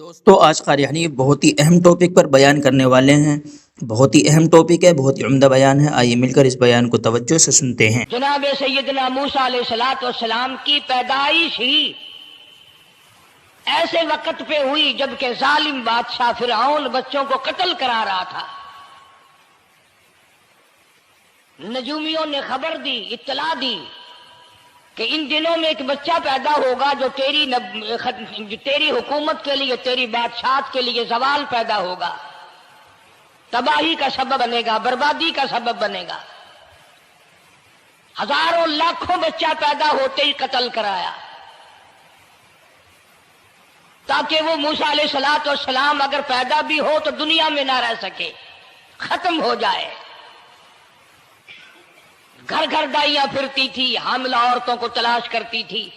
دوستو آج قاریانی بہت ہی اہم ٹاپک پر بیان کرنے والے ہیں۔ بہت ہی اہم ٹاپک ہے، بہت ہی عمدہ بیان ہے، آئیے مل کر اس بیان کو توجہ سے سنتے ہیں۔ جناب سیدنا موسیٰ علیہ السلام کی پیدائش ہی ایسے وقت پہ ہوئی جبکہ ظالم بادشاہ فرعون بچوں کو قتل کرا رہا تھا۔ نجومیوں نے خبر دی، اطلاع دی کہ ان دنوں میں ایک بچہ پیدا ہوگا جو تیری حکومت کے لیے، تیری بادشاہت کے لیے زوال پیدا ہوگا، تباہی کا سبب بنے گا، بربادی کا سبب بنے گا۔ ہزاروں لاکھوں بچہ پیدا ہوتے ہی قتل کرایا تاکہ وہ موسیٰ علیہ السلام اگر پیدا بھی ہو تو دنیا میں نہ رہ سکے، ختم ہو جائے۔ گھر گھر دائیاں پھرتی تھی، حاملہ عورتوں کو تلاش کرتی تھی،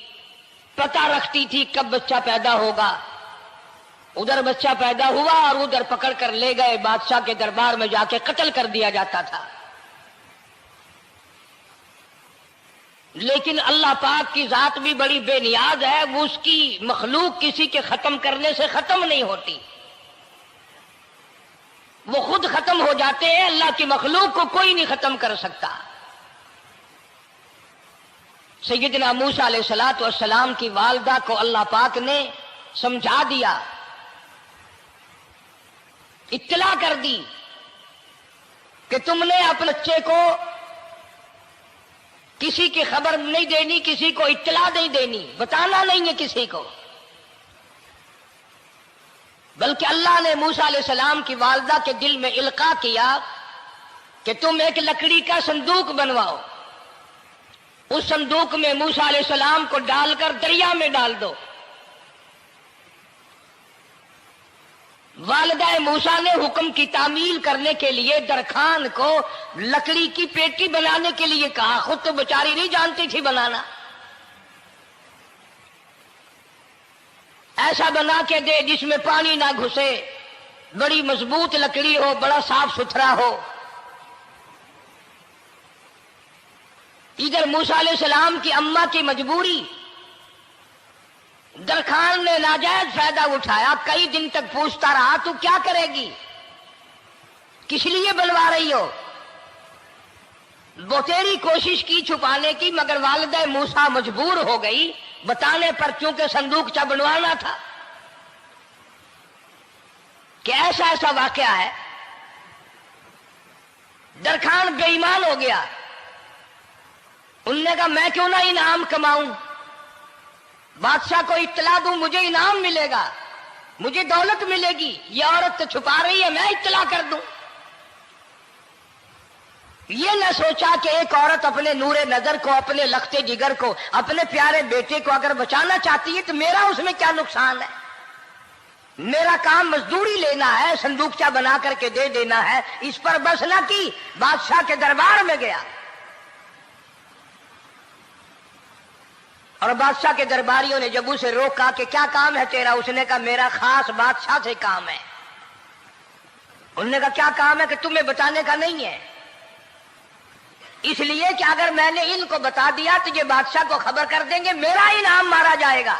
پتہ رکھتی تھی کب بچہ پیدا ہوگا۔ ادھر بچہ پیدا ہوا اور ادھر پکڑ کر لے گئے، بادشاہ کے دربار میں جا کے قتل کر دیا جاتا تھا۔ لیکن اللہ پاک کی ذات بھی بڑی بے نیاز ہے، وہ اس کی مخلوق کسی کے ختم کرنے سے ختم نہیں ہوتی، وہ خود ختم ہو جاتے ہیں۔ اللہ کی مخلوق کو کوئی نہیں ختم کر سکتا۔ سیدنا موسیٰ علیہ السلام کی والدہ کو اللہ پاک نے سمجھا دیا، اطلاع کر دی کہ تم نے اپنے بچے کو کسی کی خبر نہیں دینی، کسی کو اطلاع نہیں دینی، بتانا نہیں ہے کسی کو۔ بلکہ اللہ نے موسیٰ علیہ السلام کی والدہ کے دل میں القاء کیا کہ تم ایک لکڑی کا صندوق بنواؤ، اس صندوق میں موسیٰ علیہ السلام کو ڈال کر دریا میں ڈال دو۔ والدہ موسیٰ نے حکم کی تعمیل کرنے کے لیے درخان کو لکڑی کی پیٹی بنانے کے لیے کہا، خود تو بیچاری نہیں جانتی تھی بنانا۔ ایسا بنا کے دے جس میں پانی نہ گھسے، بڑی مضبوط لکڑی ہو، بڑا صاف ستھرا ہو۔ ادھر موسیٰ علیہ السلام کی اماں کی مجبوری، درخان نے ناجائز فائدہ اٹھایا، کئی دن تک پوچھتا رہا تو کیا کرے گی، کس لیے بنوا رہی ہو؟ وہ تیری کوشش کی چھپانے کی، مگر والدہ موسیٰ مجبور ہو گئی بتانے پر، چونکہ صندوق چا بنوانا تھا۔ کہ ایسا واقعہ ہے، درخان بے ایمان ہو گیا۔ انہوں نے کہا میں کیوں نہ انعام کماؤں، بادشاہ کو اطلاع دوں، مجھے انعام ملے گا، مجھے دولت ملے گی۔ یہ عورت تو چھپا رہی ہے، میں اطلاع کر دوں۔ یہ نہ سوچا کہ ایک عورت اپنے نور نظر کو، اپنے لخت جگر کو، اپنے پیارے بیٹے کو اگر بچانا چاہتی ہے تو میرا اس میں کیا نقصان ہے؟ میرا کام مزدوری لینا ہے، صندوقچہ بنا کر کے دے دینا ہے۔ اس پر بس نہ کی، بادشاہ کے دربار میں گیا اور بادشاہ کے درباریوں نے جب اسے روکا کہ کیا کام ہے تیرا، اس نے کہا میرا خاص بادشاہ سے کام ہے۔ انہوں نے کہا کیا کام ہے؟ کہ تمہیں بتانے کا نہیں ہے، اس لیے کہ اگر میں نے ان کو بتا دیا تو یہ بادشاہ کو خبر کر دیں گے، میرا انعام مارا جائے گا،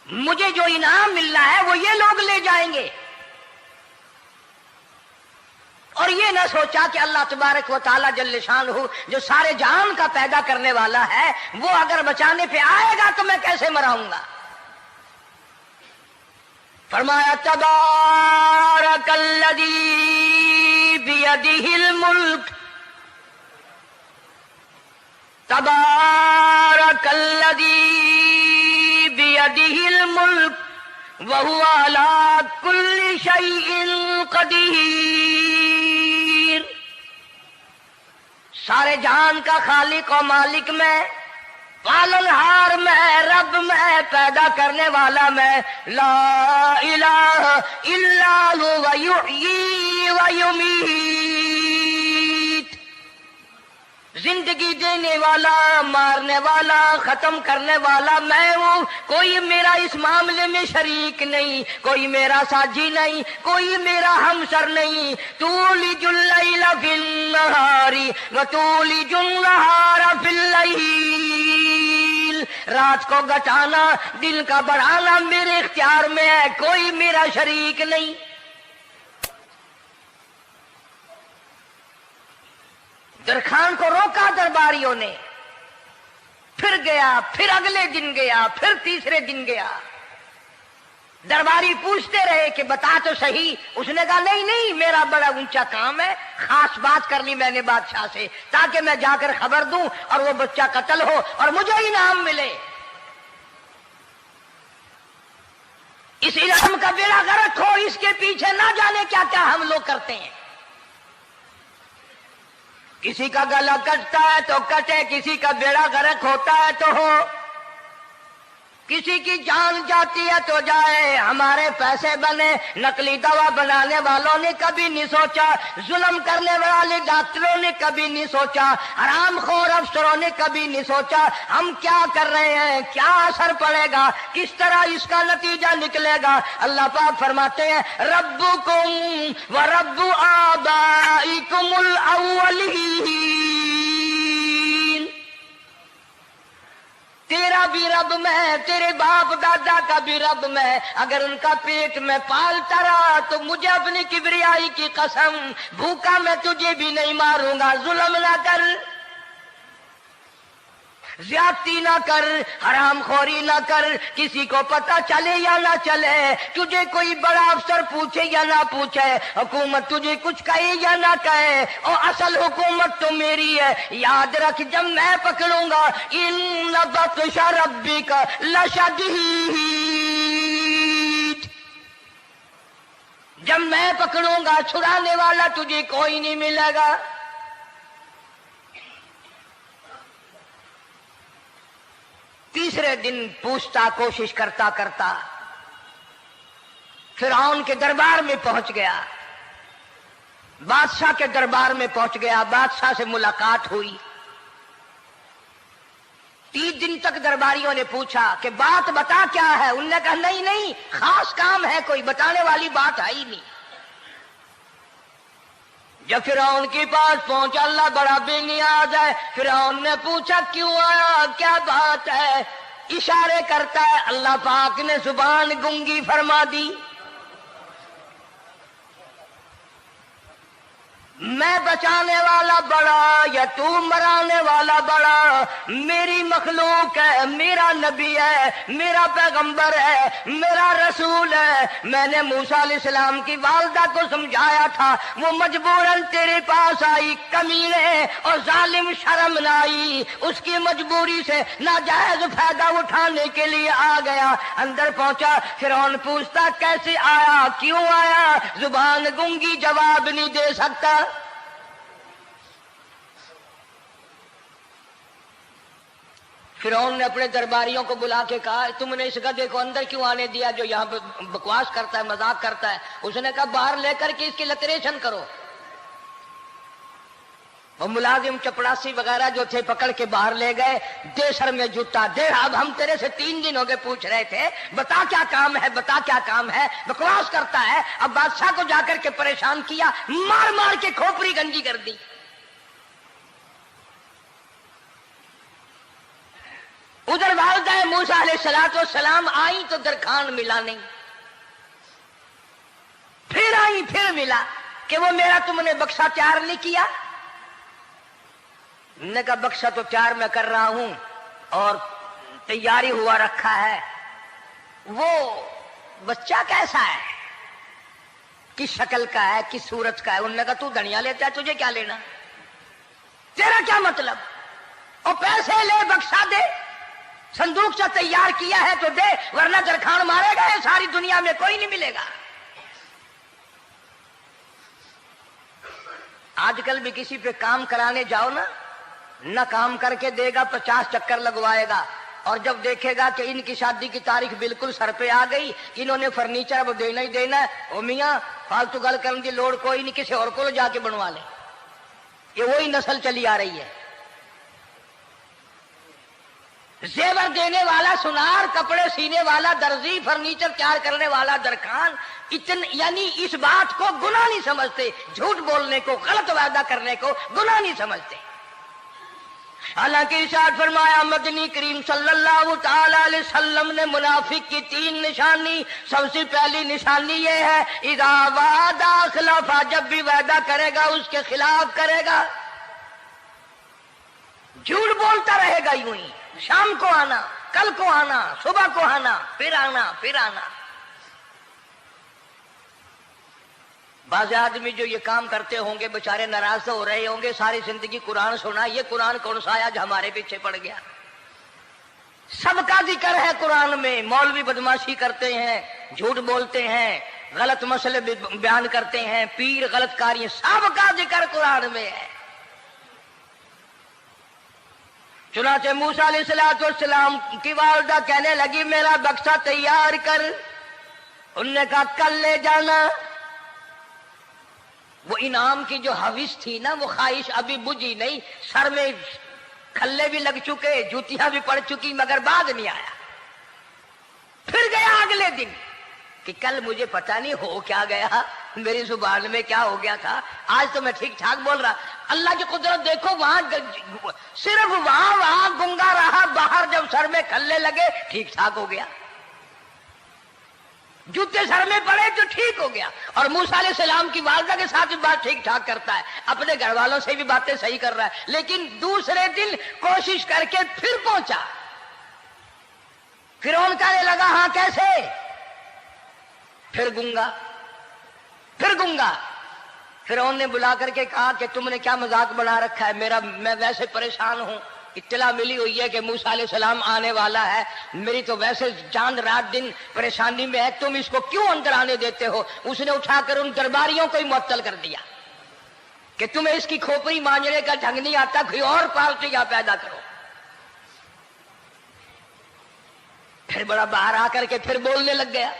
مجھے جو انعام ملنا ہے وہ یہ لوگ لے جائیں گے۔ اور یہ نہ سوچا کہ اللہ تبارک و تعالی جل شانہ جو سارے جہان کا پیدا کرنے والا ہے، وہ اگر بچانے پہ آئے گا تو میں کیسے مراؤں گا۔ فرمایا تبارک الذی بیدہ الملک، تبارک الذی بیدہ الملک وہو علی کل شیء قدیر۔ سارے جہان کا خالق و مالک میں، پالنہار میں، رب میں، پیدا کرنے والا میں، لا الہ الا هو یحیی و یمیت، زندگی دینے والا، مارنے والا، ختم کرنے والا میں ہوں، کوئی میرا اس معاملے میں شریک نہیں، کوئی میرا ساجی نہیں، کوئی میرا ہمسر نہیں۔ تولج اللیل فی النہار وتولج النہار فی اللیل، تبدیل، رات کو گھٹانا دن کا بڑھانا میرے اختیار میں ہے، کوئی میرا شریک نہیں۔ درخان کو روکا درباریوں نے، پھر گیا، پھر اگلے دن گیا، پھر تیسرے دن گیا۔ درباری پوچھتے رہے کہ بتا تو صحیح، اس نے کہا نہیں نہیں، میرا بڑا اونچا کام ہے، خاص بات کرنی میں نے بادشاہ سے تاکہ میں جا کر خبر دوں اور وہ بچہ قتل ہو اور مجھے انعام ملے۔ اس انعام کا بیڑا غرق ہو، اس کے پیچھے نہ جانے کیا کیا ہم لوگ کرتے ہیں۔ کسی کا گلا کٹتا ہے تو کٹے، کسی کا بیڑا غرق ہوتا ہے تو ہو، کسی کی جان جاتی ہے تو جائے، ہمارے پیسے بنے۔ نقلی دوا بنانے والوں نے کبھی نہیں سوچا، ظلم کرنے والے ڈاکٹروں نے کبھی نہیں سوچا، حرام خور افسروں نے کبھی نہیں سوچا ہم کیا کر رہے ہیں، کیا اثر پڑے گا، کس طرح اس کا نتیجہ نکلے گا۔ اللہ پاک فرماتے ہیں ربکم و رب آبائکم الاولین، تیرا بھی رب میں، تیرے باپ دادا کا بھی رب میں، اگر ان کا پیٹ میں پالتا رہا تو مجھے اپنی کبریائی کی قسم، بھوکا میں تجھے بھی نہیں ماروں گا۔ ظلم نہ کر، زیادتی نہ کر، حرام خوری نہ کر، کسی کو پتہ چلے یا نہ چلے، تجھے کوئی بڑا افسر پوچھے یا نہ پوچھے، حکومت تجھے کچھ کہے یا نہ کہے، اور اصل حکومت تو میری ہے۔ یاد رکھ جب میں پکڑوں گا ان بطش ربک لشدید، جب میں پکڑوں گا چھڑانے والا تجھے کوئی نہیں ملے گا۔ تیسرے دن پوچھتا، کوشش کرتا کرتا فرعون کے دربار میں پہنچ گیا، بادشاہ کے دربار میں پہنچ گیا، بادشاہ سے ملاقات ہوئی۔ 3 دن تک درباریوں نے پوچھا کہ بات بتا کیا ہے، انہوں نے کہا نہیں نہیں، خاص کام ہے، کوئی بتانے والی بات ہے ہی نہیں۔ جب فرعون کے پاس پہنچا، اللہ بڑا بے نیاز ہے، فرعون نے پوچھا کیوں آیا، کیا بات ہے، اشارے کرتا ہے، اللہ پاک نے زبان گنگی فرما دی۔ میں بچانے والا بڑا یا تو مرانے والا بڑا، میری مخلوق ہے، میرا نبی ہے، میرا پیغمبر ہے، میرا رسول ہے۔ میں نے موسیٰ علیہ السلام کی والدہ کو سمجھایا تھا، وہ مجبوراً تیرے پاس آئی، کمینے اور ظالم شرم نہ آئی، اس کی مجبوری سے ناجائز فائدہ اٹھانے کے لیے آ گیا۔ اندر پہنچا، فرعون پوچھتا کیسے آیا، کیوں آیا، زبان گنگی جواب نہیں دے سکتا۔ فرعون نے اپنے درباریوں کو بلا کے کہا تم نے اس گدھے کو اندر کیوں آنے دیا جو یہاں پہ بکواس کرتا ہے، مذاق کرتا ہے؟ اس نے کہا باہر لے کر کے اس کی لتریشن کرو۔ وہ ملازم چپڑاسی وغیرہ جو تھے پکڑ کے باہر لے گئے، دے سر میں جوتا، دے اب ہم تیرے سے 3 دن ہو گئے پوچھ رہے تھے، بتا کیا کام ہے، بتا کیا کام ہے، بکواس کرتا ہے۔ اب بادشاہ کو جا کر کے پریشان کیا، مار مار کے کھوپڑی گنجی کر دی۔ ادھر والدہ موسیٰ علیہ السلام آئی تو درخان ملا نہیں، پھر آئی پھر ملا کہ وہ میرا تم نے بکسا تیار نہیں کیا۔ نے کہا بکسا تو تیار میں کر رہا ہوں اور تیاری ہوا رکھا ہے، وہ بچہ کیسا ہے، کس شکل کا ہے، کس صورت کا ہے؟ انہوں نے کہا تو دھنیا لیتا ہے، تجھے کیا لینا، تیرا کیا مطلب، اور پیسے لے بکسا دے، صندوق سے تیار کیا ہے تو دے، ورنہ درخان مارے گا، ساری دنیا میں کوئی نہیں ملے گا۔ آج کل بھی کسی پہ کام کرانے جاؤ نا، نہ کام کر کے دے گا، 50 چکر لگوائے گا، اور جب دیکھے گا کہ ان کی شادی کی تاریخ بالکل سر پہ آ گئی، انہوں نے فرنیچر اب دینا ہی دینا ہے، او میاں فالتو گل کرنے کی لوڑ کوئی نہیں، کسی اور کو جا کے بنوا لے۔ یہ وہی نسل چلی آ رہی ہے، زیور دینے والا سنار، کپڑے سینے والا درزی، فرنیچر تیار کرنے والا درخان، یعنی اس بات کو گناہ نہیں سمجھتے، جھوٹ بولنے کو، غلط وعدہ کرنے کو گناہ نہیں سمجھتے۔ حالانکہ ارشاد فرمایا مدنی کریم صلی اللہ تعالی علیہ وسلم نے منافق کی 3 نشانی، سب سے پہلی نشانی یہ ہے اذا وعد اخلف، جب بھی وعدہ کرے گا اس کے خلاف کرے گا، جھوٹ بولتا رہے گا یوں ہی، شام کو آنا، کل کو آنا، صبح کو آنا، پھر آنا پھر آنا۔ بعض آدمی جو یہ کام کرتے ہوں گے بےچارے ناراض ہو رہے ہوں گے، ساری زندگی قرآن سنا، یہ قرآن کون سا آیا جو ہمارے پیچھے پڑ گیا؟ سب کا ذکر ہے قرآن میں، مولوی بدماشی کرتے ہیں، جھوٹ بولتے ہیں، غلط مسئلے بیان کرتے ہیں، پیر غلط کاری، سب کا ذکر قرآن میں ہے۔ چنانچہ موسیٰ علیہ السلام کی والدہ کہنے لگی میرا بکسا تیار کر، انہوں نے کہا کل لے جانا۔ وہ انعام کی جو حوث تھی نا، وہ خواہش ابھی بجھی نہیں، سر میں کھلے بھی لگ چکے، جوتیاں بھی پڑ چکی، مگر بعد نہیں آیا۔ پھر گیا اگلے دن کہ کل مجھے پتہ نہیں ہو کیا گیا، میری زبان میں کیا ہو گیا تھا، آج تو میں ٹھیک ٹھاک بول رہا۔ اللہ کی قدرت دیکھو، وہاں صرف وہاں گنگا رہا، باہر جب سر میں کھلے لگے ٹھیک ٹھاک ہو گیا، جوتے سر میں پڑے تو ٹھیک ہو گیا۔ اور موسیٰ علیہ السلام کی والدہ کے ساتھ بھی بات ٹھیک ٹھاک کرتا ہے، اپنے گھر والوں سے بھی باتیں صحیح کر رہا ہے، لیکن دوسرے دن کوشش کر کے پھر پہنچا۔ فرعون کہنے لگا ہاں کیسے؟ پھر گنگا، پھر گنگا۔ فرعون نے بلا کر کے کہا کہ تم نے کیا مذاق بنا رکھا ہے، میں ویسے پریشان ہوں، اطلاع ملی ہوئی ہے کہ موسیٰ علیہ السلام آنے والا ہے، میری تو ویسے جان رات دن پریشانی میں ہے، تم اس کو کیوں اندر آنے دیتے ہو؟ اس نے اٹھا کر ان درباریوں کو ہی معطل کر دیا کہ تمہیں اس کی کھوپڑی مانجنے کا ڈھنگ نہیں آتا، کوئی اور پارٹی یہاں پیدا کرو۔ پھر بڑا باہر آ کر کے پھر بولنے لگ گیا۔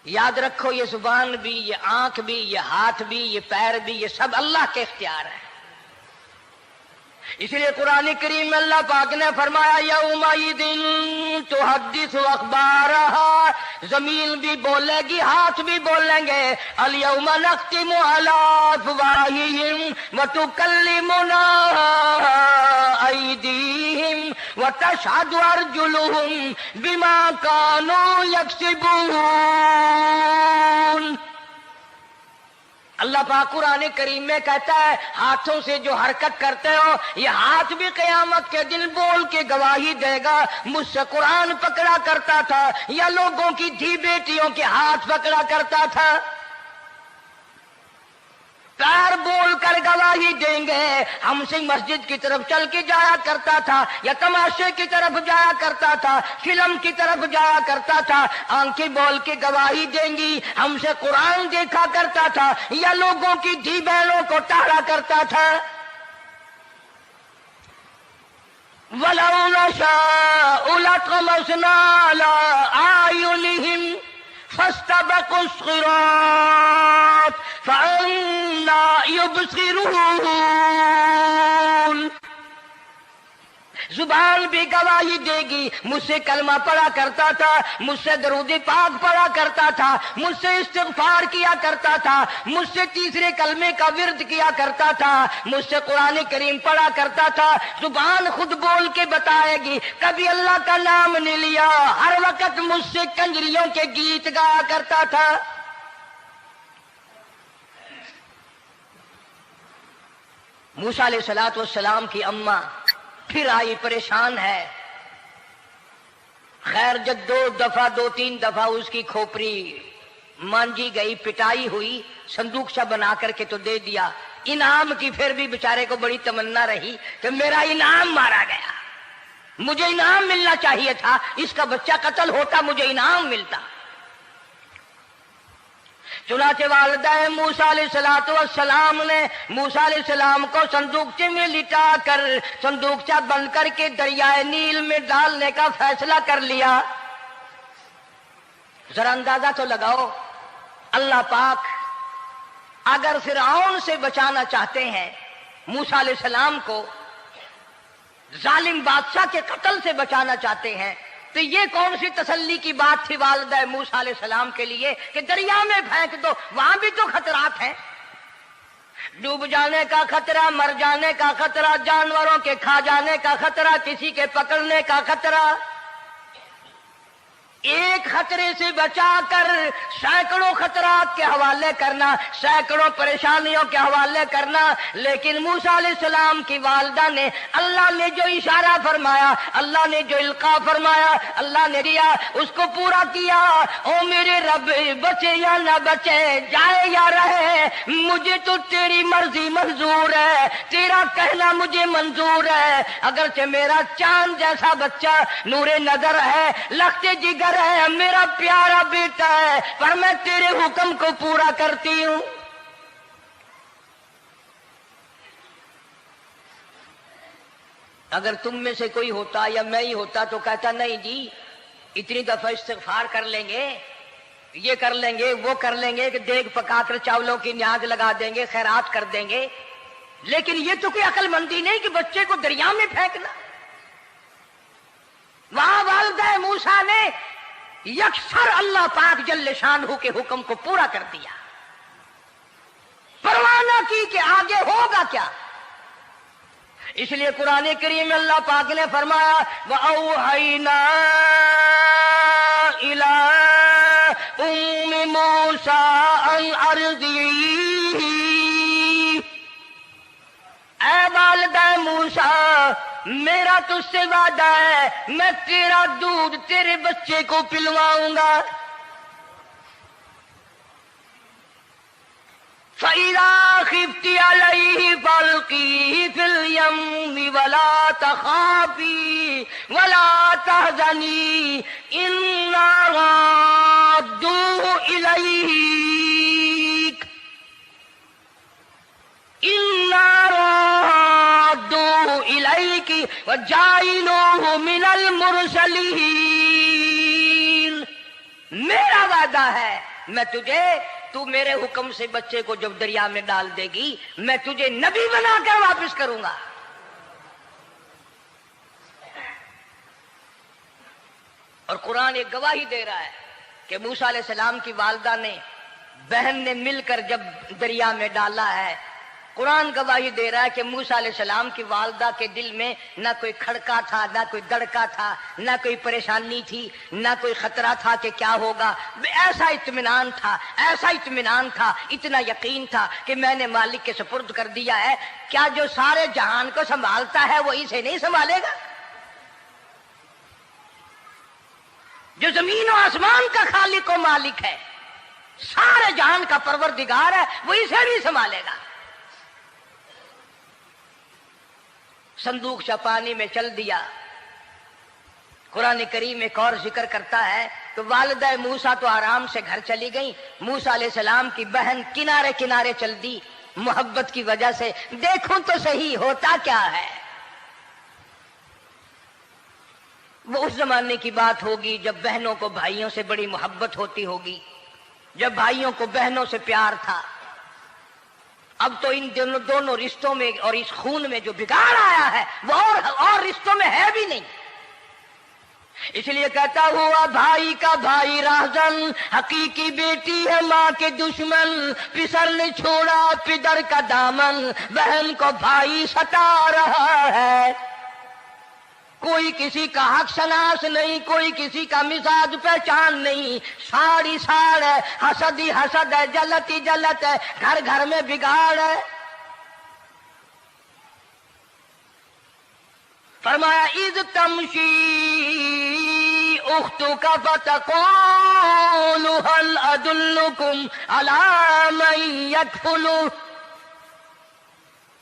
یاد رکھو یہ زبان بھی، یہ آنکھ بھی، یہ ہاتھ بھی، یہ پیر بھی، یہ سب اللہ کے اختیار ہے۔ اس لیے قرآن کریم میں اللہ پاک نے فرمایا یومئذ تحدث اخبارہا، زمین بھی بولے گی، ہاتھ بھی بولیں گے، الیوم نختم علی افواہہم وتکلمنا ایدیہم وتشہد ارجلہم بما کانوا یکسبون۔ اللہ پاک قرآن کریم میں کہتا ہے ہاتھوں سے جو حرکت کرتے ہو، یہ ہاتھ بھی قیامت کے دن بول کے گواہی دے گا مجھ سے قرآن پکڑا کرتا تھا یا لوگوں کی دھی بیٹیوں کے ہاتھ پکڑا کرتا تھا۔ پیر بول کر گواہی دیں گے ہم سے مسجد کی طرف چل کے جایا کرتا تھا یا تماشے کی طرف جایا کرتا تھا، فلم کی طرف جایا کرتا تھا، آنکھیں بول کے گواہی دیں گی ہم سے قرآن دیکھا کرتا تھا یا لوگوں کی دھی بہنوں کو ٹہرا کرتا تھا۔ وَلَوْ نَشَاءُ لَطَمَسْنَا عَلَىٰ أَعْيُنِهِمْ فَاسْتَبَقُوا الصِّرَاطَ فَأَنَّىٰ يُبْصِرُونَ۔ زبان بھی گواہی دے گی، مجھ سے کلمہ پڑھا کرتا تھا، مجھ سے درود پاک پڑھا کرتا تھا، مجھ سے استغفار کیا کرتا تھا، مجھ سے تیسرے کلمے کا ورد کیا کرتا تھا، مجھ سے قرآن کریم پڑھا کرتا تھا۔ زبان خود بول کے بتائے گی، کبھی اللہ کا نام نہیں لیا، ہر وقت مجھ سے کنجریوں کے گیت گایا کرتا تھا۔ موسیٰ علیہ السلام کی اماں پھر آئی، پریشان ہے، خیر جب 2-3 دفعہ اس کی کھوپڑی مانجی گئی، پٹائی ہوئی، صندوقچہ بنا کر کے تو دے دیا۔ انعام کی پھر بھی بیچارے کو بڑی تمنا رہی کہ میرا انعام مارا گیا، مجھے انعام ملنا چاہیے تھا، اس کا بچہ قتل ہوتا مجھے انعام ملتا۔ چنانچہ والدہ موسیٰ علیہ السلام نے موسیٰ علیہ السلام کو صندوقچے میں لٹا کر صندوقچہ بند کر کے دریائے نیل میں ڈالنے کا فیصلہ کر لیا۔ ذرا اندازہ تو لگاؤ، اللہ پاک اگر فرعون سے بچانا چاہتے ہیں، موسیٰ علیہ السلام کو ظالم بادشاہ کے قتل سے بچانا چاہتے ہیں، تو یہ کون سی تسلی کی بات تھی والدہ موسیٰ علیہ السلام کے لیے کہ دریا میں پھینک دو، وہاں بھی تو خطرات ہیں۔ ڈوب جانے کا خطرہ، مر جانے کا خطرہ، جانوروں کے کھا جانے کا خطرہ، کسی کے پکڑنے کا خطرہ، ایک خطرے سے بچا کر سینکڑوں خطرات کے حوالے کرنا، سینکڑوں پریشانیوں کے حوالے کرنا۔ لیکن موسیٰ علیہ السلام کی والدہ نے، اللہ نے جو اشارہ فرمایا، اللہ نے جو القاء فرمایا، اللہ نے دیا، اس کو پورا کیا۔ او میرے رب، بچے یا نہ بچے، جائے یا رہے، مجھے تو تیری مرضی منظور ہے، تیرا کہنا مجھے منظور ہے۔ اگرچہ میرا چاند جیسا بچہ نور نظر ہے، لخت جگر ہے، میرا پیارا بیٹا ہے، پر میں تیرے حکم کو پورا کرتی ہوں۔ اگر تم میں سے کوئی ہوتا یا میں ہی ہوتا تو کہتا نہیں جی، اتنی دفعہ استغفار کر لیں گے، یہ کر لیں گے، وہ کر لیں گے، کہ دیگ پکا کر چاولوں کی نیاز لگا دیں گے، خیرات کر دیں گے۔ لیکن یہ تو کوئی عقل مندی نہیں کہ بچے کو دریا میں پھینکنا۔ وہاں والدہ موسیٰ نے یکسر اللہ پاک جل شانہ کے حکم کو پورا کر دیا، پرواہ نہ کی کہ آگے ہوگا کیا۔ اس لیے قرآن کریم میں اللہ پاک نے فرمایا وَأَوْحَيْنَا إِلَىٰ أُمِّ مُوسَىٰ أَنْ أَرْضِعِيهِ، اے والدہ موسیٰ، میرا تجھ سے وعدہ ہے، میں تیرا دودھ تیرے بچے کو پلواؤں گا۔ فَإِذَا خِفْتِ عَلَيْهِ فَأَلْقِيهِ فِي الْيَمِّ وَلَا تَخَافِي وَلَا تَحْزَنِي إِنَّا رَادُّوهُ إِلَيْكَ وَجَاعِلُوهُ مِنَ الْمُرْسَلِينَ۔ میرا وعدہ ہے، میں تجھے، تو میرے حکم سے بچے کو جب دریا میں ڈال دے گی، میں تجھے نبی بنا کر واپس کروں گا۔ اور قرآن ایک گواہی دے رہا ہے کہ موسیٰ علیہ السلام کی والدہ نے، بہن نے مل کر جب دریا میں ڈالا ہے، قرآن گواہی دے رہا ہے کہ موسیٰ علیہ السلام کی والدہ کے دل میں نہ کوئی کھڑکا تھا، نہ کوئی دڑکا تھا، نہ کوئی پریشانی تھی، نہ کوئی خطرہ تھا کہ کیا ہوگا۔ ایسا اطمینان تھا، ایسا اطمینان تھا، اتنا یقین تھا کہ میں نے مالک کے سپرد کر دیا ہے، کیا جو سارے جہان کو سنبھالتا ہے وہ اسے نہیں سنبھالے گا؟ جو زمین و آسمان کا خالق و مالک ہے، سارے جہان کا پروردگار ہے، وہ اسے نہیں سنبھالے گا۔ صندوق پانی میں چل دیا۔ قرآن کریم ایک اور ذکر کرتا ہے تو والدہ موسیٰ تو آرام سے گھر چلی گئی، موسیٰ علیہ السلام کی بہن کنارے کنارے چل دی محبت کی وجہ سے، دیکھوں تو صحیح ہوتا کیا ہے۔ وہ اس زمانے کی بات ہوگی جب بہنوں کو بھائیوں سے بڑی محبت ہوتی ہوگی، جب بھائیوں کو بہنوں سے پیار تھا۔ اب تو ان دونوں رشتوں میں اور اس خون میں جو بگاڑ آیا ہے وہ اور رشتوں میں ہے بھی نہیں۔ اس لیے کہتا ہوا بھائی کا بھائی راہزن، حقیقی بیٹی ہے ماں کے دشمن، پسر نے چھوڑا پدر کا دامن، بہن کو بھائی ستا رہا ہے۔ کوئی کسی کا حق شناس نہیں، کوئی کسی کا مزاج پہچان نہیں، ساڑی ساڑ ہے، حسد ہی حسد ہے، جلت ہی جلت ہے، گھر گھر میں بگاڑ ہے۔ فرمایا اذ تمشی اختک فتقول هل ادلکم علی من یکفلہ۔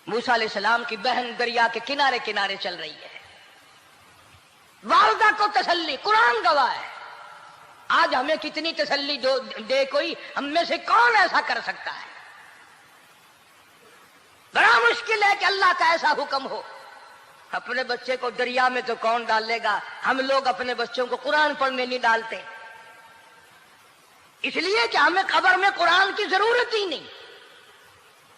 موسیٰ علیہ السلام کی بہن دریا کے کنارے کنارے چل رہی ہے، والدہ کو تسلی، قرآن گواہ ہے۔ آج ہمیں کتنی تسلی دے کوئی، ہم میں سے کون ایسا کر سکتا ہے؟ بڑا مشکل ہے کہ اللہ کا ایسا حکم ہو۔ اپنے بچے کو دریا میں تو کون ڈالے گا؟ ہم لوگ اپنے بچوں کو قرآن پڑھنے نہیں ڈالتے، اس لیے کہ ہمیں قبر میں قرآن کی ضرورت ہی نہیں۔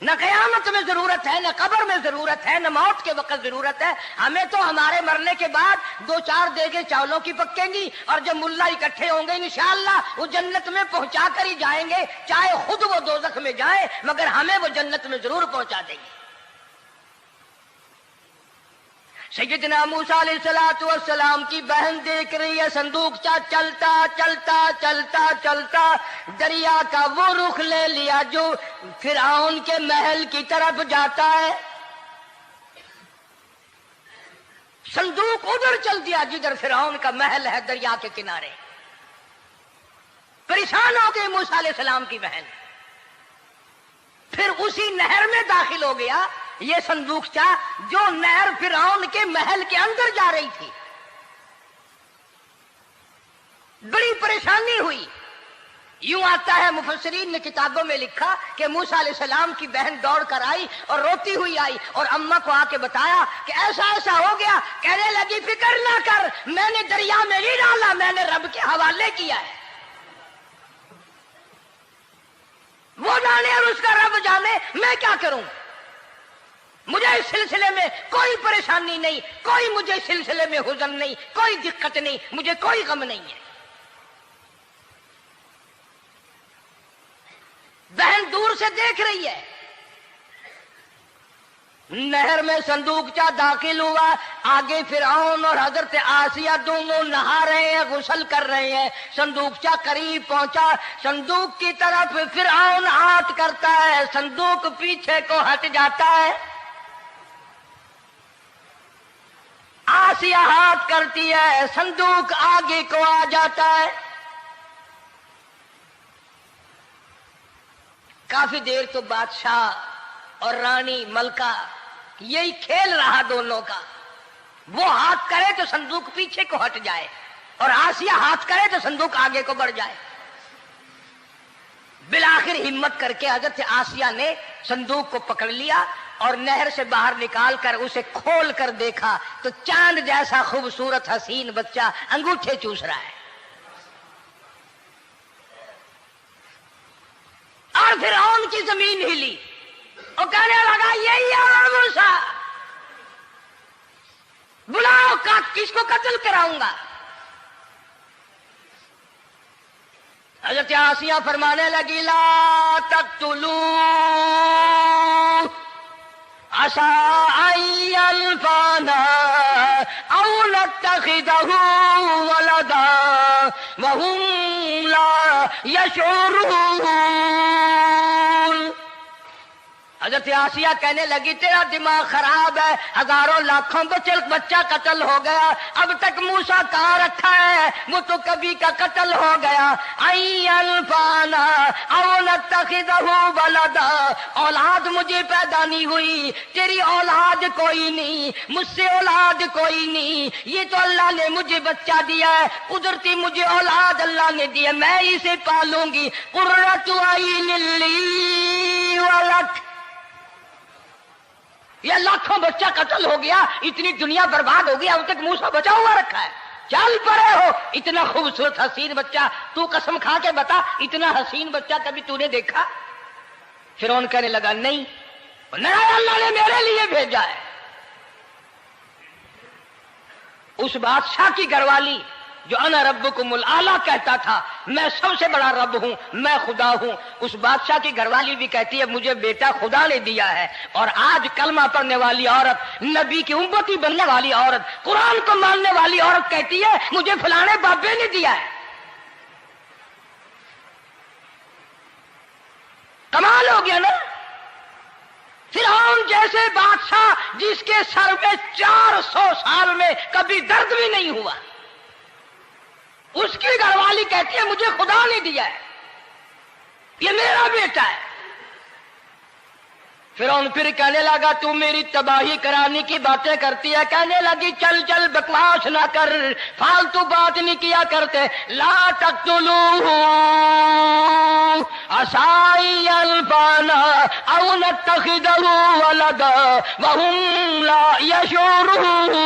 نہ قیامت میں ضرورت ہے، نہ قبر میں ضرورت ہے، نہ موت کے وقت ضرورت ہے. ہمیں تو ہمارے مرنے کے بعد 2-4 دیگیں چاولوں کی پکیں گی اور جب ملا اکٹھے ہوں گے انشاءاللہ وہ جنت میں پہنچا کر ہی جائیں گے، چاہے خود وہ دوزخ میں جائیں مگر ہمیں وہ جنت میں ضرور پہنچا دیں گے. سیدنا موسیٰ علیہ السلام کی بہن دیکھ رہی ہے صندوقچہ چلتا چلتا چلتا چلتا دریا کا وہ رخ لے لیا جو فرعون کے محل کی طرف جاتا ہے. صندوق ادھر چل دیا جدھر فرعون کا محل ہے دریا کے کنارے. پریشان ہو گئی موسیٰ علیہ السلام کی بہن. پھر اسی نہر میں داخل ہو گیا یہ صندوقچہ جو نہر فرعون کے محل کے اندر جا رہی تھی. بڑی پریشانی ہوئی. یوں آتا ہے مفسرین نے کتابوں میں لکھا کہ موسیٰ علیہ السلام کی بہن دوڑ کر آئی اور روتی ہوئی آئی اور اماں کو آ کے بتایا کہ ایسا ایسا ہو گیا. کہنے لگی فکر نہ کر، میں نے دریا میں نہیں ڈالا، میں نے رب کے حوالے کیا ہے. وہ جانے اور اس کا رب جانے، میں کیا کروں. مجھے اس سلسلے میں کوئی پریشانی نہیں، کوئی مجھے اس سلسلے میں حزن نہیں، کوئی دقت نہیں، مجھے کوئی غم نہیں ہے. بہن دور سے دیکھ رہی ہے. نہر میں صندوقچہ داخل ہوا، آگے فرعون اور حضرت آسیہ دونوں نہا رہے ہیں، غسل کر رہے ہیں. صندوقچہ قریب پہنچا، صندوق کی طرف فرعون ہاتھ کرتا ہے، صندوق پیچھے کو ہٹ جاتا ہے. آسیہ ہاتھ کرتی ہے، صندوق آگے کو آ جاتا ہے. کافی دیر تو بادشاہ اور رانی ملکہ یہی کھیل رہا دونوں کا. وہ ہاتھ کرے تو صندوق پیچھے کو ہٹ جائے اور آسیہ ہاتھ کرے تو صندوق آگے کو بڑھ جائے. بالآخر ہمت کر کے حضرت آسیہ نے صندوق کو پکڑ لیا اور نہر سے باہر نکال کر اسے کھول کر دیکھا تو چاند جیسا خوبصورت حسین بچہ انگوٹھے چوس رہا ہے. اور فرعون کی زمین ہلی اور کہنے لگا یہی ہے موسیٰ، بلاؤ کس کو قتل کراؤں گا. حضرت آسیہ فرمانے لگی لا تقتلوا عسى أن ينفعنا أو نتخذه ولدا وهم لا يشعرون. حضرت آسیہ کہنے لگی تیرا دماغ خراب ہے، ہزاروں لاکھوں بچہ قتل ہو گیا، اب تک موسیٰ کہاں رکھا ہے، وہ تو کبھی کا قتل ہو گیا. انفانا او نتخذہ ولدا، اولاد مجھے پیدا نہیں ہوئی، تیری اولاد کوئی نہیں، مجھ سے اولاد کوئی نہیں، یہ تو اللہ نے مجھے بچہ دیا ہے، قدرتی مجھے اولاد اللہ نے دی ہے، میں اسے پالوں گی. قرۃ عین لی ولک، یہ لاکھوں بچہ قتل ہو گیا، اتنی دنیا برباد ہو گئی، اب تک موسیٰ بچا ہوا رکھا ہے. چل پڑے ہو، اتنا خوبصورت حسین بچہ، تو قسم کھا کے بتا اتنا حسین بچہ کبھی تو نے دیکھا؟ فرعون کہنے لگا نہیں، اللہ نے میرے لیے بھیجا ہے. اس بادشاہ کی گھر والی جو انا ربکم الاعلی کہتا تھا، میں سب سے بڑا رب ہوں، میں خدا ہوں، اس بادشاہ کی گھر والی بھی کہتی ہے مجھے بیٹا خدا نے دیا ہے. اور آج کلمہ پڑھنے والی عورت، نبی کی امتی بننے والی عورت، قرآن کو ماننے والی عورت کہتی ہے مجھے فلانے بابے نے دیا ہے. کمال ہو گیا نا. فرعون جیسے بادشاہ جس کے سر میں 400 سال میں کبھی درد بھی نہیں ہوا، اس کی گھر والی کہتی ہے مجھے خدا نے دیا ہے، یہ میرا بیٹا ہے. فرعون پھر کہنے لگا تو میری تباہی کرانے کی باتیں کرتی ہے. کہنے لگی چل چل بکواس نہ کر، فالتو بات نہیں کیا کرتے. لا تقتلوہ عسى أن ينفعنا أو نتخذه ولدا وهم لا يشعرون.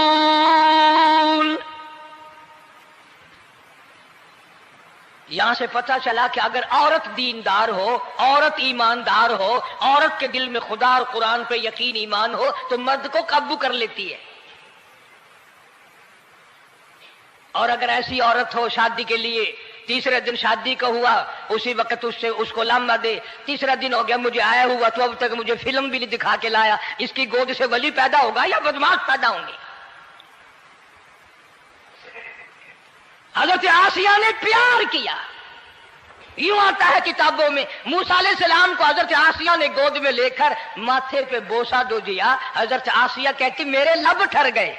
یہاں سے پتہ چلا کہ اگر عورت دیندار ہو، عورت ایماندار ہو، عورت کے دل میں خدا اور قرآن پہ یقین ایمان ہو تو مرد کو قابو کر لیتی ہے. اور اگر ایسی عورت ہو شادی کے لیے، تیسرے دن شادی کا ہوا، اسی وقت اس کو لامہ دے، تیسرا دن ہو گیا مجھے آیا ہوا تو اب تک مجھے فلم بھی نہیں دکھا کے لایا، اس کی گود سے ولی پیدا ہوگا یا بدماش پیدا ہوں گے؟ حضرت آسیہ نے پیار کیا. یوں آتا ہے کتابوں میں موسیٰ علیہ السلام کو حضرت آسیہ نے گود میں لے کر ماتھے پہ بوسہ دو دیا. حضرت آسیہ کہتی میرے لب ٹھر گئے،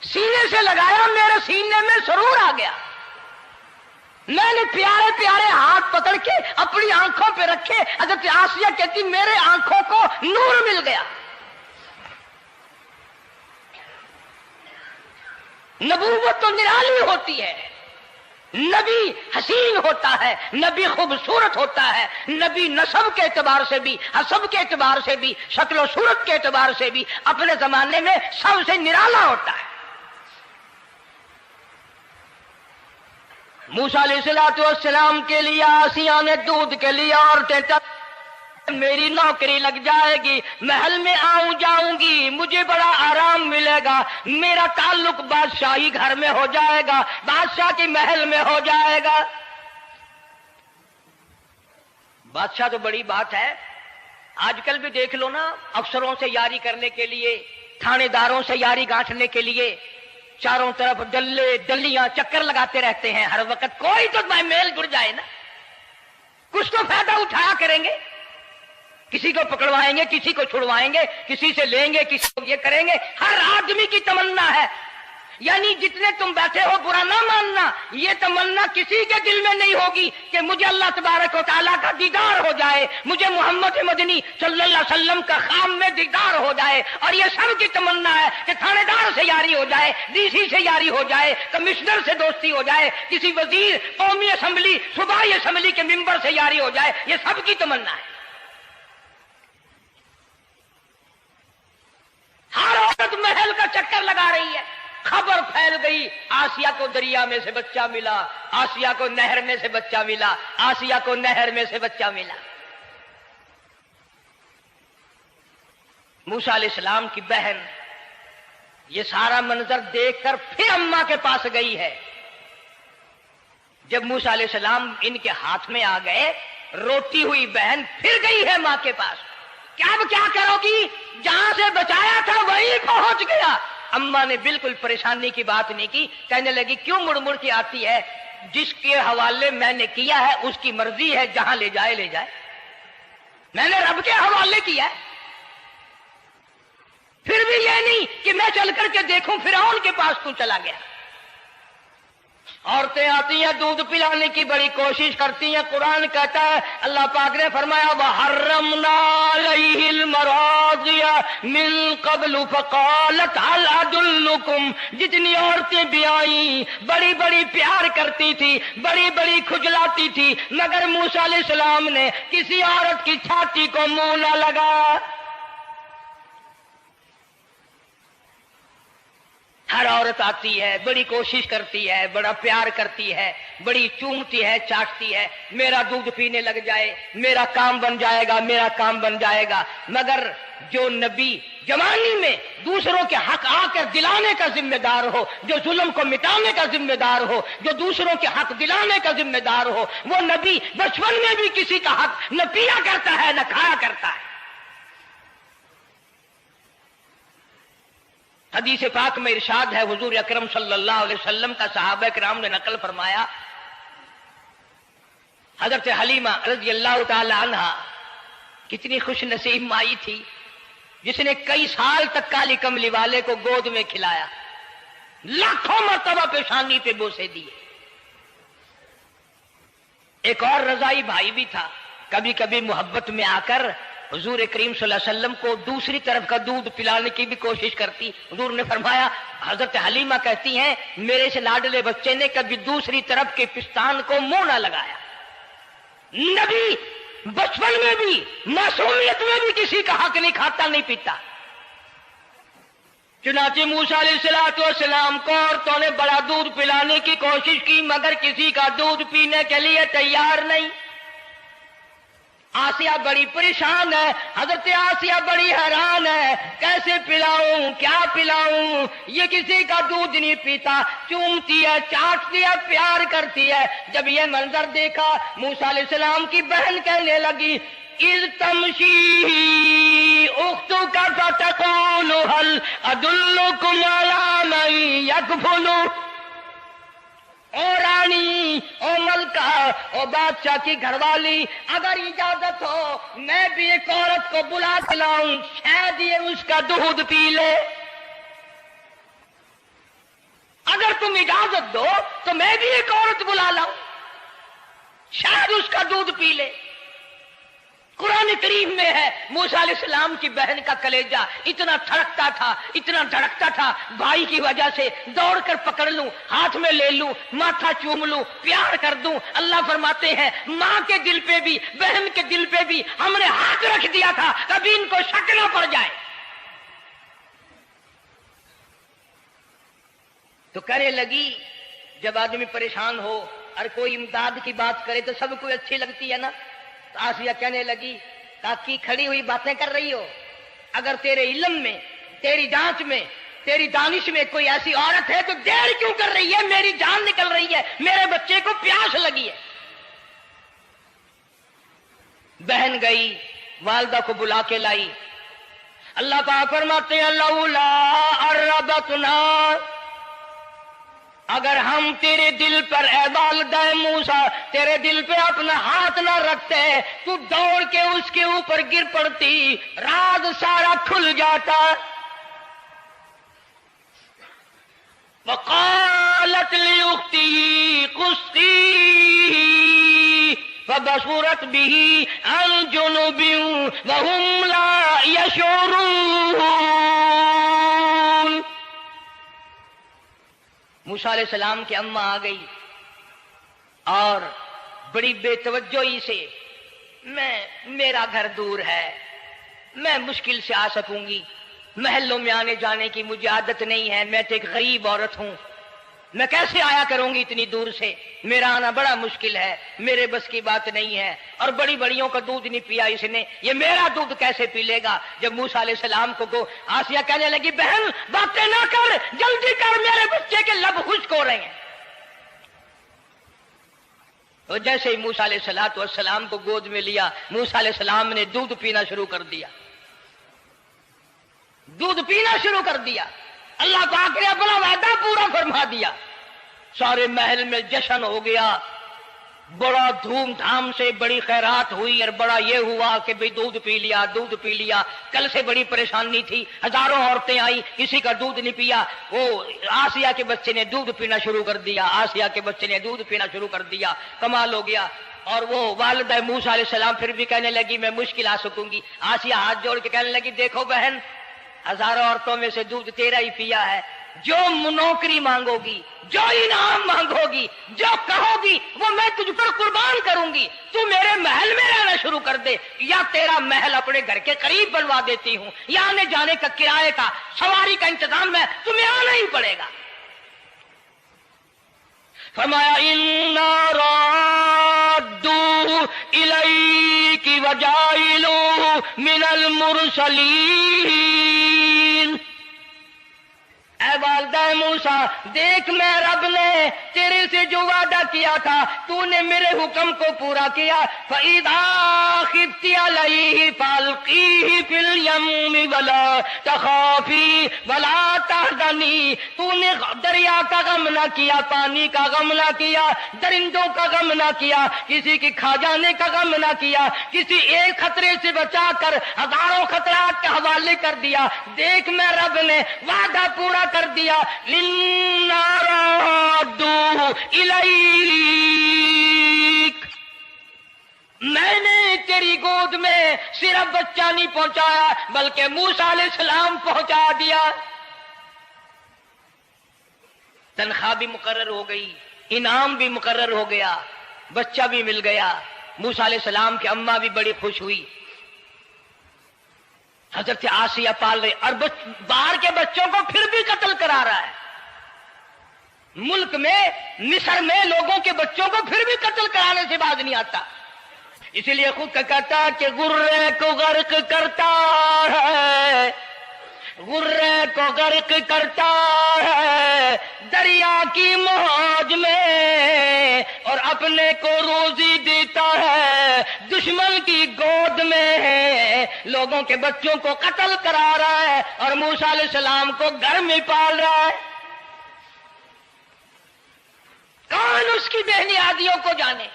سینے سے لگایا میرے سینے میں سرور آ گیا. میں نے پیارے پیارے ہاتھ پکڑ کے اپنی آنکھوں پہ رکھے. حضرت آسیہ کہتی میرے آنکھوں کو نور مل گیا. نبوت تو نرالی ہوتی ہے، نبی حسین ہوتا ہے، نبی خوبصورت ہوتا ہے، نبی نسب کے اعتبار سے بھی، حسب کے اعتبار سے بھی، شکل و صورت کے اعتبار سے بھی اپنے زمانے میں سب سے نرالا ہوتا ہے. موسیٰ علیہ السلام کے لیے آسیہ نے دودھ کے لیے عورتیں میری نوکری لگ جائے گی، محل میں آؤں جاؤں گی، مجھے بڑا آرام ملے گا، میرا تعلق بادشاہی گھر میں ہو جائے گا، بادشاہ کی محل میں ہو جائے گا. بادشاہ تو بڑی بات ہے. آج کل بھی دیکھ لو نا، افسروں سے یاری کرنے کے لیے، تھانے داروں سے یاری گانٹھنے کے لیے چاروں طرف ڈلے ڈلیاں چکر لگاتے رہتے ہیں ہر وقت. کوئی تو میل جڑ جائے نا، کچھ تو فائدہ اٹھایا کریں گے. کسی کو پکڑوائیں گے، کسی کو چھڑوائیں گے، کسی سے لیں گے، کسی کو یہ کریں گے. ہر آدمی کی تمنا ہے، یعنی جتنے تم بیٹھے ہو برا نہ ماننا، یہ تمنا کسی کے دل میں نہیں ہوگی کہ مجھے اللہ تبارک و تعالیٰ کا دیدار ہو جائے، مجھے محمد مدنی صلی اللہ علیہ وسلم کا خام میں دیدار ہو جائے. اور یہ سب کی تمنا ہے کہ تھانے دار سے یاری ہو جائے، ڈی سی سے یاری ہو جائے، کمشنر سے دوستی ہو جائے، کسی وزیر، قومی اسمبلی، صوبائی اسمبلی کے ممبر سے یاری ہو جائے. یہ سب کی تمنا ہے. ہر عورت محل کا چکر لگا رہی ہے. خبر پھیل گئی آسیہ کو دریا میں سے بچہ ملا، آسیہ کو نہر میں سے بچہ ملا، آسیہ کو نہر میں سے بچہ ملا. موسیٰ علیہ السلام کی بہن یہ سارا منظر دیکھ کر پھر اماں کے پاس گئی ہے. جب موسیٰ علیہ السلام ان کے ہاتھ میں آ گئے، روتی ہوئی بہن پھر گئی ہے ماں کے پاس. کیا کرو گی؟ جہاں سے بچایا تھا وہیں پہنچ گیا. اماں نے بالکل پریشانی کی بات نہیں کی، کہنے لگی کیوں مڑ مڑ کے آتی ہے؟ جس کے حوالے میں نے کیا ہے اس کی مرضی ہے، جہاں لے جائے لے جائے. میں نے رب کے حوالے کیا ہے. پھر بھی یہ نہیں کہ میں چل کر کے دیکھوں فرعون کے پاس کیوں چلا گیا. عورتیں آتی ہیں دودھ پلانے کی بڑی کوشش کرتی ہیں. قرآن کہتا ہے، اللہ پاک نے فرمایا وَحَرَّمْنَا عَلَيْهِ الْمَرَاضِعَ مِن قَبْلُ فَقَالَتْ هَلْ أَدُلُّكُمْ. جتنی عورتیں بھی آئیں بڑی بڑی پیار کرتی تھی، بڑی بڑی کھجلاتی تھی، مگر موسیٰ علیہ السلام نے کسی عورت کی چھاتی کو منہ نہ لگایا. ہر عورت آتی ہے، بڑی کوشش کرتی ہے، بڑا پیار کرتی ہے، بڑی چومتی ہے، چاٹتی ہے، میرا دودھ پینے لگ جائے، میرا کام بن جائے گا، میرا کام بن جائے گا. مگر جو نبی جوانی میں دوسروں کے حق آ کر دلانے کا ذمہ دار ہو، جو ظلم کو مٹانے کا ذمہ دار ہو، جو دوسروں کے حق دلانے کا ذمہ دار ہو، وہ نبی بچپن میں بھی کسی کا حق نہ پیا کرتا ہے نہ کھایا کرتا ہے. حدیث پاک میں ارشاد ہے، حضور اکرم صلی اللہ علیہ وسلم کا صحابہ کرام نے نقل فرمایا، حضرت حلیمہ رضی اللہ تعالی عنہ کتنی خوش نصیب مائی تھی جس نے کئی سال تک کالی کملی والے کو گود میں کھلایا، لاکھوں مرتبہ پیشانی پہ بوسے دیے. ایک اور رضائی بھائی بھی تھا، کبھی کبھی محبت میں آ کر حضور کریم صلی اللہ علیہ وسلم کو دوسری طرف کا دودھ پلانے کی بھی کوشش کرتی. حضور نے فرمایا، حضرت حلیمہ کہتی ہیں میرے سے لاڈلے بچے نے کبھی دوسری طرف کے پستان کو منہ نہ لگایا. نبی بچپن میں بھی معصومیت میں بھی کسی کا حق نہیں کھاتا نہیں پیتا. چنانچہ موسیٰ علیہ السلام کو عورتوں نے بڑا دودھ پلانے کی کوشش کی مگر کسی کا دودھ پینے کے لیے تیار نہیں۔ آسیہ بڑی پریشان ہے، حضرت آسیہ بڑی حیران ہے، کیسے پلاؤں، کیا پلاؤں، یہ کسی کا دودھ نہیں پیتا، چومتی ہے، چاٹتی ہے، پیار کرتی ہے۔ جب یہ منظر دیکھا موسیٰ علیہ السلام کی بہن کہنے لگی اذ تمشی اختک فتقول هل ادلکم علی من یکفل، او رانی، او ملکہ، او بادشاہ کی گھر والی، اگر اجازت ہو میں بھی ایک عورت کو بلا کے لاؤں، شاید یہ اس کا دودھ پی لے۔ اگر تم اجازت دو تو میں بھی ایک عورت بلا لاؤں، شاید اس کا دودھ پی لے۔ قرآن کریم میں ہے موسیٰ علیہ السلام کی بہن کا کلیجہ اتنا تھڑکتا تھا، اتنا دھڑکتا تھا، بھائی کی وجہ سے دوڑ کر پکڑ لوں، ہاتھ میں لے لوں، ماتھا چوم لوں، پیار کر دوں۔ اللہ فرماتے ہیں ماں کے دل پہ بھی، بہن کے دل پہ بھی ہم نے ہاتھ رکھ دیا تھا، کبھی ان کو شک نہ پڑ جائے۔ تو کہنے لگی جب آدمی پریشان ہو اور کوئی امداد کی بات کرے تو سب کو اچھی لگتی ہے نا، تو آسیہ کہنے لگی کاکی کھڑی ہوئی باتیں کر رہی ہو، اگر تیرے علم میں، تیری جانچ میں، تیری دانش میں کوئی ایسی عورت ہے تو دیر کیوں کر رہی ہے؟ میری جان نکل رہی ہے، میرے بچے کو پیاس لگی ہے۔ بہن گئی والدہ کو بلا کے لائی۔ اللہ پاک فرماتے ہیں لولا اربتنا، اگر ہم تیرے دل پر اے والدہ موسیٰ تیرے دل پہ اپنا ہاتھ نہ رکھتے تو دوڑ کے اس کے اوپر گر پڑتی، راز سارا کھل جاتا۔ وقالت لأخته قصيه فبصرت به عن جنب وهم لا يشعرون۔ موسیٰ علیہ السلام کی اماں آ گئی اور بڑی بے توجہی سے میرا گھر دور ہے، میں مشکل سے آ سکوں گی، محلوں میں آنے جانے کی مجھے عادت نہیں ہے، میں تو ایک غریب عورت ہوں، میں کیسے آیا کروں گی اتنی دور سے، میرا آنا بڑا مشکل ہے، میرے بس کی بات نہیں ہے، اور بڑی بڑیوں کا دودھ نہیں پیا اس نے، یہ میرا دودھ کیسے پی لے گا۔ جب موسیٰ علیہ السلام کو آسیہ کہنے لگی بہن باتیں نہ کر، جلدی کر، میرے بچے کے لب خشک ہو رہے ہیں۔ اور جیسے ہی موسیٰ علیہ السلام کو گود میں لیا، موسیٰ علیہ السلام نے دودھ پینا شروع کر دیا، دودھ پینا شروع کر دیا۔ اللہ پاک نے اپنا وعدہ پورا فرما دیا، سارے محل میں جشن ہو گیا، بڑا دھوم دھام سے بڑی خیرات ہوئی، اور بڑا یہ ہوا کہ بھئی دودھ پی لیا، دودھ پی لیا۔ کل سے بڑی پریشانی تھی، ہزاروں عورتیں آئی، کسی کا دودھ نہیں پیا۔ وہ آسیہ کے بچے نے دودھ پینا شروع کر دیا، آسیہ کے بچے نے دودھ پینا شروع کر دیا، کمال ہو گیا۔ اور وہ والدہ موسیٰ علیہ السلام پھر بھی کہنے لگی میں مشکل آ سکوں گی۔ آسیہ ہاتھ جوڑ کے کہنے لگی دیکھو بہن، ہزاروں عورتوں میں سے دودھ تیرا ہی پیا ہے، جو نوکری مانگو گی، جو انعام مانگو گی، جو کہو گی وہ میں تجھ پر قربان کروں گی، تو میرے محل میں رہنا شروع کر دے، یا تیرا محل اپنے گھر کے قریب بنوا دیتی ہوں، یا آنے جانے کا کرائے کا سواری کا انتظام ہے، تمہیں آنا ہی پڑے گا۔ فرمایا اِنَّا رَادُّوهُ إِلَيْكِ وَجَاعِلُوهُ مِنَ الْمُرْسَلِينَ۔ اے والدہ موسیٰ دیکھ، میں رب نے تیرے سے جو وعدہ کیا تھا تو نے میرے حکم کو پورا کیا۔ فَإِذَا خِفْتِ عَلَيْهِ فَأَلْقِيهِ فِي الْيَمِّ وَلَا تَخَافِي وَلَا تَحْزَنِي۔ تو نے دریا کا غم نہ کیا، پانی کا غم نہ کیا، درندوں کا غم نہ کیا، کسی کی کھا جانے کا غم نہ کیا، کسی ایک خطرے سے بچا کر ہزاروں خطرات کے حوالے کر دیا۔ دیکھ میں رب نے وعدہ پورا کر دیا۔ إِنَّا رَادُّوهُ إِلَيْكَ، میں نے تیری گود میں صرف بچہ نہیں پہنچایا بلکہ موسیٰ علیہ السلام پہنچا دیا۔ تنخواہ بھی مقرر ہو گئی، انعام بھی مقرر ہو گیا، بچہ بھی مل گیا۔ موسیٰ علیہ السلام کی اماں بھی بڑی خوش ہوئی۔ حضرت آسیہ پال رہے اور باہر کے بچوں کو پھر بھی قتل کرا رہا ہے. ملک میں مصر میں لوگوں کے بچوں کو پھر بھی قتل کرانے سے باز نہیں آتا. اسی لیے خود کا کہتا ہے کہ غرے کو غرق کرتا ہے، غرے کو غرق کرتا ہے دریا کی موج میں، اور اپنے کو روزی دیتا ہے دشمن کی گود میں. لوگوں کے بچوں کو قتل کرا رہا ہے اور موسیٰ علیہ السلام کو گھر میں پال رہا ہے. کون اس کی بہنیادیوں کو جانے،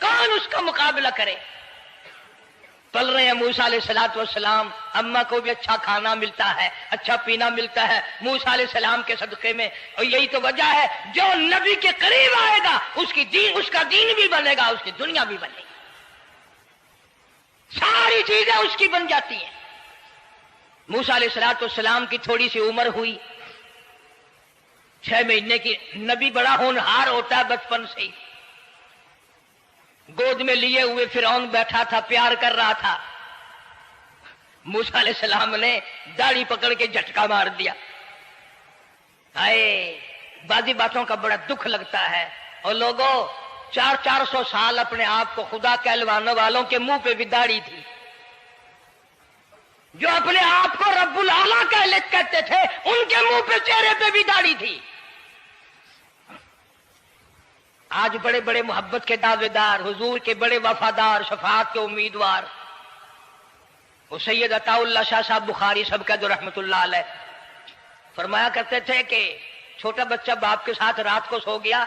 کون اس کا مقابلہ کرے. پل رہے ہیں موسیٰ علیہ السلام، اماں کو بھی اچھا کھانا ملتا ہے، اچھا پینا ملتا ہے موسیٰ علیہ السلام کے صدقے میں. اور یہی تو وجہ ہے جو نبی کے قریب آئے گا اس کا دین بھی بنے گا، اس کی دنیا بھی بنے گی، ساری چیزیں اس کی بن جاتی ہیں. موسیٰ علیہ السلام کی تھوڑی سی عمر ہوئی، 6 مہینے کی. نبی بڑا ہونہار ہوتا ہے بچپن سے ہی. گود میں لیے ہوئے فرعون بیٹھا تھا، پیار کر رہا تھا. موسیٰ علیہ السلام نے داڑھی پکڑ کے جھٹکا مار دیا. بعضی باتوں کا بڑا دکھ لگتا ہے. اور لوگوں 400 سال اپنے آپ کو خدا کہلوانے والوں کے منہ پہ بھی داڑھی تھی. جو اپنے آپ کو رب العالی کہتے تھے ان کے منہ پہ چہرے پہ بھی داڑھی تھی. آج بڑے بڑے محبت کے دعوے دار، حضور کے بڑے وفادار، شفاعت کے امیدوار، وہ سید عطا اللہ شاہ صاحب بخاری سب کا جو رحمت اللہ علیہ فرمایا کرتے تھے کہ چھوٹا بچہ باپ کے ساتھ رات کو سو گیا،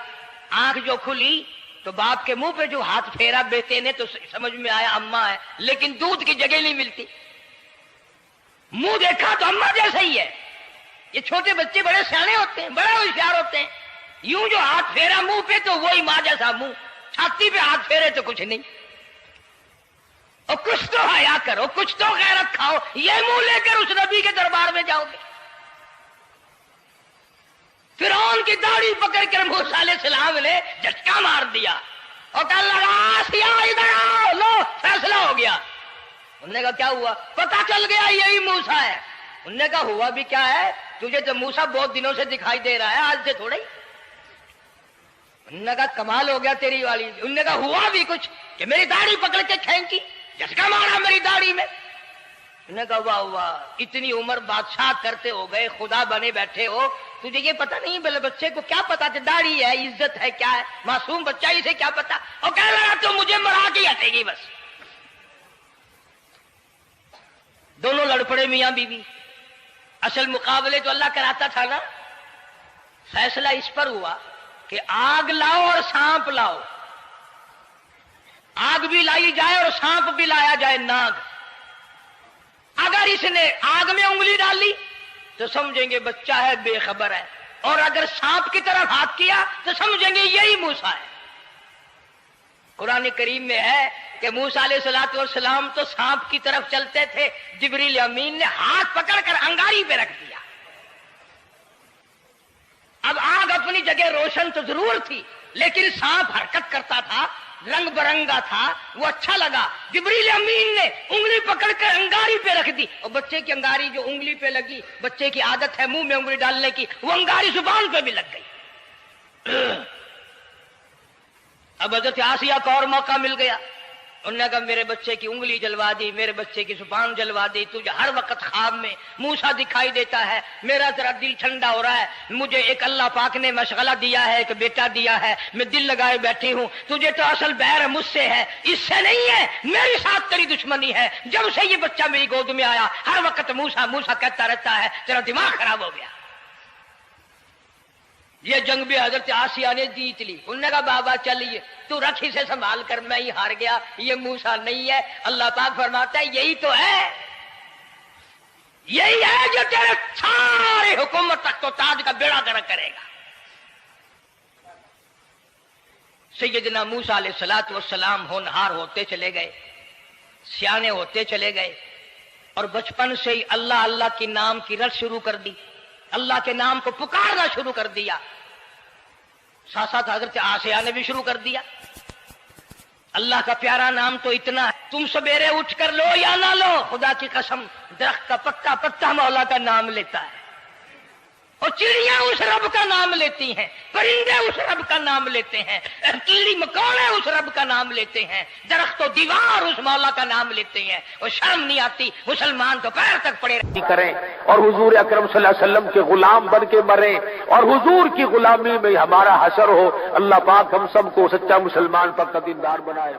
آنکھ جو کھلی تو باپ کے منہ پہ جو ہاتھ پھیرا بیٹے نے تو سمجھ میں آیا اماں ہے، لیکن دودھ کی جگہ نہیں ملتی. منہ دیکھا تو اماں جیسا ہی ہے. یہ چھوٹے بچے بڑے سیانے ہوتے ہیں، بڑے ہوشیار ہوتے ہیں. یوں جو ہاتھ پھیرا منہ پہ تو وہی ماں جیسا منہ، چھاتی پہ ہاتھ پھیرے تو کچھ نہیں. اور کچھ تو حیا کرو، کچھ تو غیرت کھاؤ. یہ منہ لے کر اس نبی کے دربار میں جاؤ گے؟ فرعون کی داڑھی پکڑ کر موسیٰ علیہ السلام نے جھٹکا مار دیا اور کہا لگا آسیہ ادھر آؤ، لو فیصلہ ہو گیا. انہوں نے کہا کیا ہوا؟ پتہ چل گیا یہی موسیٰ ہے. انہوں نے کہا ہوا بھی کیا ہے؟ تجھے تو موسیٰ بہت دنوں سے دکھائی دے رہا ہے، آج سے تھوڑا ہی. انہوں نے کہا کمال ہو گیا تیری والی. انہوں نے کہا ہوا بھی کچھ کہ میری داڑھی پکڑ کے کھینچی، جھٹکا مارا میری داڑھی میں. انہوں نے کہا واہ واہ، اتنی عمر بادشاہ کرتے ہو گئے، خدا بنے بیٹھے ہو، تجھے یہ پتا نہیں؟ بلے بچے کو کیا پتا تھا داڑھی ہے، عزت ہے، کیا ہے؟ معصوم بچہ اسے کیا پتا؟ اور کہہ رہا تو مجھے مرا کے ہٹے گی بس. دونوں لڑ پڑے میاں بیوی. اصل مقابلے تو اللہ کراتا تھا نا. فیصلہ اس پر ہوا کہ آگ لاؤ اور سانپ لاؤ. آگ بھی لائی جائے اور سانپ بھی لایا جائے، ناگ. اگر اس نے آگ میں انگلی ڈالی تو سمجھیں گے بچہ ہے، بے خبر ہے، اور اگر سانپ کی طرف ہاتھ کیا تو سمجھیں گے یہی موسیٰ ہے. قرآن کریم میں ہے کہ موسیٰ علیہ السلام تو سانپ کی طرف چلتے تھے، جبریل امین نے ہاتھ پکڑ کر انگاری پہ رکھ دیا. اب آگ اپنی جگہ روشن تو ضرور تھی، لیکن سانپ حرکت کرتا تھا، رنگ برنگا تھا، وہ اچھا لگا. جبریل امین نے انگلی پکڑ کر انگاری پہ رکھ دی، اور بچے کی انگاری جو انگلی پہ لگی، بچے کی عادت ہے منہ میں انگلی ڈالنے کی، وہ انگاری زبان پہ بھی لگ گئی. اب حضرت آسیہ کو اور موقع مل گیا. انہوں نے کہا میرے بچے کی انگلی جلوا دی، میرے بچے کی زبان جلوا دی، تجھے ہر وقت خواب میں موسیٰ دکھائی دیتا ہے، میرا ذرا دل ٹھنڈا ہو رہا ہے. مجھے ایک اللہ پاک نے مشغلہ دیا ہے، ایک بیٹا دیا ہے، میں دل لگائے بیٹھی ہوں. تجھے تو اصل بیر مجھ سے ہے، اس سے نہیں ہے، میرے ساتھ تیری دشمنی ہے. جب سے یہ بچہ میری گود میں آیا ہر وقت موسیٰ موسیٰ کہتا رہتا ہے، تیرا دماغ خراب ہو گیا. یہ جنگ بھی حضرت آسیہ نے جیت لی. انہوں نے کہا بابا چلیے تو رکھ اسے سنبھال کر، میں ہی ہار گیا، یہ موسیٰ نہیں ہے. اللہ پاک فرماتا ہے یہی تو ہے، یہی ہے جو تیرے سارے حکومت تک تو تاج کا بیڑا گرک کرے گا. سیدنا موسیٰ علیہ السلام ہونہار ہوتے چلے گئے، سیانے ہوتے چلے گئے، اور بچپن سے ہی اللہ اللہ کے نام کی رٹ شروع کر دی، اللہ کے نام کو پکارنا شروع کر دیا. ساتھ ساتھ حضرت آسیہ نے بھی شروع کر دیا. اللہ کا پیارا نام تو اتنا ہے، تم سویرے اٹھ کر لو یا نہ لو، خدا کی قسم درخت کا پتا پتا مولا کا نام لیتا ہے، اور چڑیاں اس رب کا نام لیتی ہیں، پرندے اس رب کا نام لیتے ہیں، کیڑی مکوڑے اس رب کا نام لیتے ہیں، درخت و دیوار اس مولا کا نام لیتے ہیں، اور شرم نہیں آتی مسلمان تو پیر تک پڑے کریں اور حضور اکرم صلی اللہ علیہ وسلم کے غلام بن کے مریں اور حضور کی غلامی میں ہمارا حشر ہو۔ اللہ پاک ہم سب کو سچا مسلمان پر دیندار بنائے۔